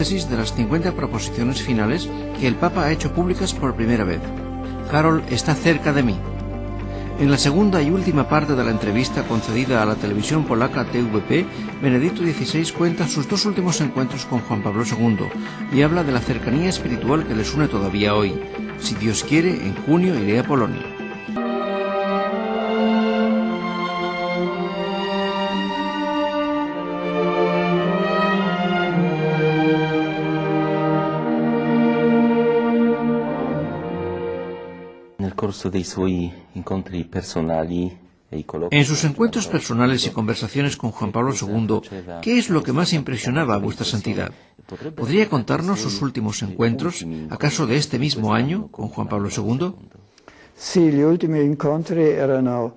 De las 50 proposiciones finales que el Papa ha hecho públicas por primera vez. Karol está cerca de mí. En la segunda y última parte de la entrevista concedida a la televisión polaca TVP, Benedicto XVI cuenta sus dos últimos encuentros con Juan Pablo II y habla de la cercanía espiritual que les une todavía hoy. Si Dios quiere, en junio iré a Polonia. En sus encuentros personales y conversaciones con Juan Pablo II, ¿qué es lo que más impresionaba a vuestra santidad? ¿Podría contarnos sus últimos encuentros, acaso de este mismo año, con Juan Pablo II? Sì, gli ultimi incontri erano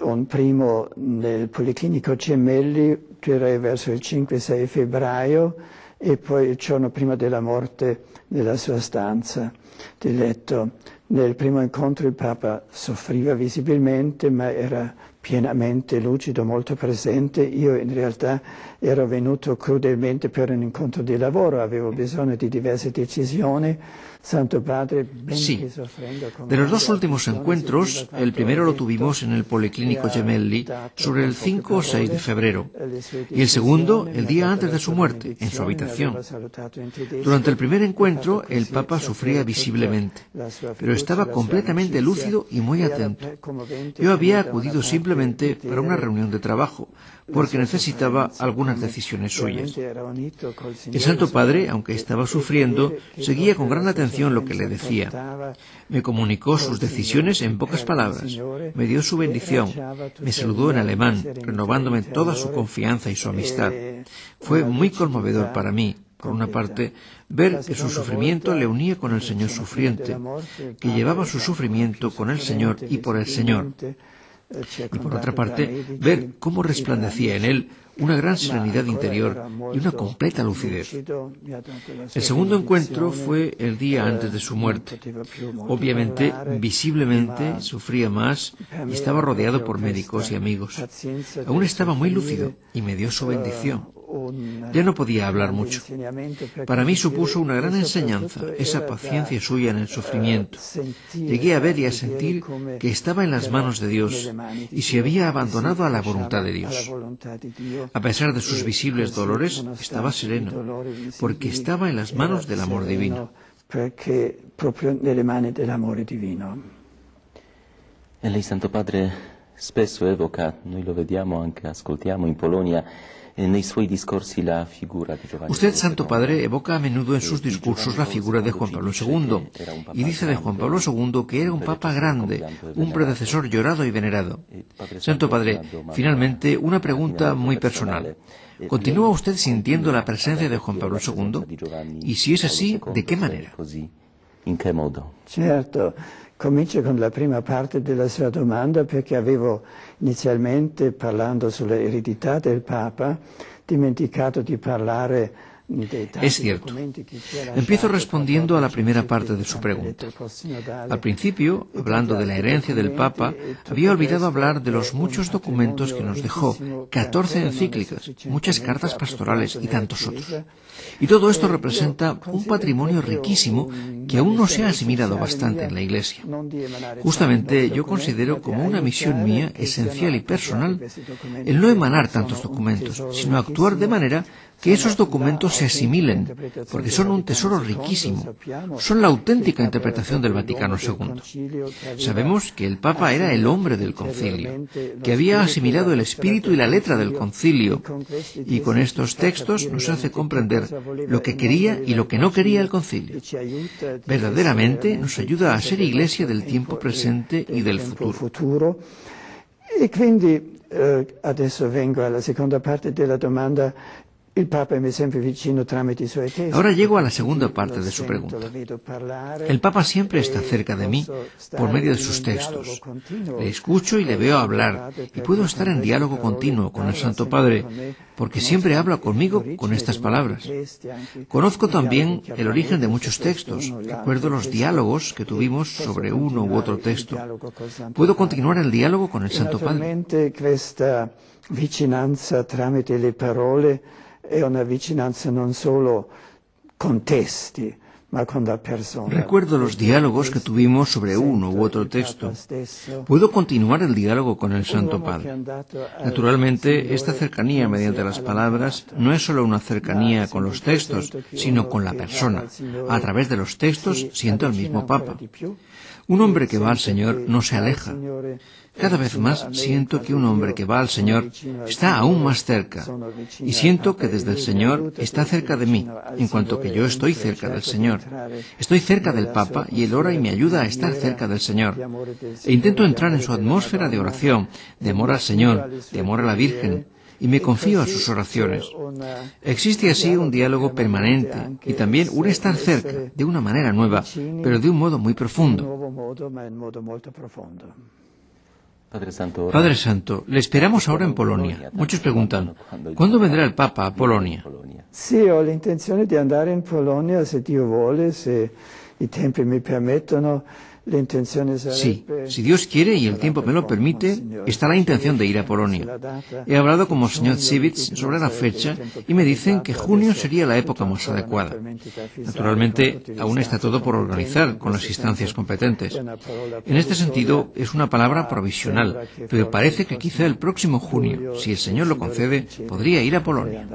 un primo nel Policlinico Gemelli, direi verso il 5-6 febbraio, e poi il giorno prima della morte nella sua stanza di letto. Nel primo incontro il Papa soffriva visibilmente, ma era pienamente lucido, molto presente. Io in realtà ero venuto crudelmente per un incontro di lavoro, avevo bisogno di diverse decisioni. Santo Padre, sí. De los dos últimos encuentros, el primero lo tuvimos en el Policlinico Gemelli sobre el 5 o 6 de febrero y el segundo el día antes de su muerte, en su habitación. Durante el primer encuentro, el Papa sufría visiblemente, pero estaba completamente lúcido y muy atento. Yo había acudido simplemente para una reunión de trabajo, porque necesitaba algunas decisiones suyas. El Santo Padre, aunque estaba sufriendo, seguía con gran atención lo que le decía. Me comunicó sus decisiones en pocas palabras, me dio su bendición, me saludó en alemán, renovándome toda su confianza y su amistad. Fue muy conmovedor para mí, por una parte, ver que su sufrimiento le unía con el Señor sufriente, que llevaba su sufrimiento con el Señor y por el Señor. Y por otra parte, ver cómo resplandecía en él una gran serenidad interior y una completa lucidez. El segundo encuentro fue el día antes de su muerte. Obviamente, visiblemente, sufría más y estaba rodeado por médicos y amigos. Aún estaba muy lúcido y me dio su bendición. Ya no podía hablar mucho. Para mí supuso una gran enseñanza, esa paciencia suya en el sufrimiento. Llegué a ver y a sentir que estaba en las manos de Dios y se había abandonado a la voluntad de Dios. A pesar de sus visibles dolores, estaba sereno, porque estaba en las manos del amor divino. E lei, Santo Padre, spesso evoca, noi lo vediamo anche, ascoltiamo in Polonia, nei suoi discorsi la figura di Giovanni. Usted, Santo Padre, evoca a menudo en sus discursos la figura de Juan Pablo II y dice de Juan Pablo II que era un papa grande, un predecesor llorado y venerado. Santo Padre, finalmente, una pregunta muy personal. ¿Continúa usted sintiendo la presencia de Juan Pablo II? Y si es así, ¿de qué manera? In che modo? Certo. Comincio con la prima parte della sua domanda perché avevo inizialmente, parlando sull'eredità del Papa, dimenticato di parlare dei tanti Es cierto. documenti che ci ha lasciato. Empiezo respondiendo a la primera parte de su pregunta. Al principio, hablando de la herencia del Papa, había olvidado hablar de los muchos documentos que nos dejó, 14 encíclicas, muchas cartas pastorales y tantos otros. Y todo esto representa un patrimonio riquísimo que aún no se ha asimilado bastante en la Iglesia. Justamente yo considero como una misión mía, esencial y personal, el no emanar tantos documentos, sino actuar de manera que esos documentos se asimilen, porque son un tesoro riquísimo, son la auténtica interpretación del Vaticano II. Sabemos que el Papa era el hombre del concilio, que había asimilado el espíritu y la letra del concilio, y con estos textos nos hace comprender lo que quería y lo que no quería el concilio. Verdaderamente nos ayuda a ser iglesia del tiempo presente y del futuro. E quindi adesso vengo alla seconda parte della domanda. Ahora llego a la segunda parte de su pregunta. El Papa siempre está cerca de mí por medio de sus textos. Le escucho y le veo hablar y puedo estar en diálogo continuo con el Santo Padre porque siempre habla conmigo con estas palabras. Conozco también el origen de muchos textos. Recuerdo los diálogos que tuvimos sobre uno u otro texto. Puedo continuar el diálogo con el Santo Padre. Vicinanza tramite le parole è una vicinanza non solo contesti, ma con la persona. Recuerdo los diálogos que tuvimos sobre uno u otro texto. Puedo continuar el diálogo con el Santo Padre. Naturalmente, esta cercanía mediante las palabras no es solo una cercanía con los textos, sino con la persona. A través de los textos siento al mismo Papa. Un hombre que va al Señor no se aleja. Cada vez más siento que un hombre que va al Señor está aún más cerca, y siento que desde el Señor está cerca de mí, en cuanto que yo estoy cerca del Señor. Estoy cerca del Papa y Él ora y me ayuda a estar cerca del Señor. E intento entrar en su atmósfera de oración, de amor al Señor, de amor a la Virgen, y me confío a sus oraciones. Existe así un diálogo permanente y también un estar cerca, de una manera nueva, pero de un modo muy profundo. Padre Santo, le esperamos ahora en Polonia. Muchos preguntan, ¿cuándo vendrá el Papa a Polonia? Sì, ho l'intenzione di andare in Polonia se Dio vuole, se i tempi mi permettono. Sí, si Dios quiere y el tiempo me lo permite, está la intención de ir a Polonia. He hablado con Monseñor Civitz sobre la fecha y me dicen que junio sería la época más adecuada. Naturalmente, aún está todo por organizar con las instancias competentes. En este sentido, es una palabra provisional, pero parece que quizá el próximo junio, si el Señor lo concede, podría ir a Polonia.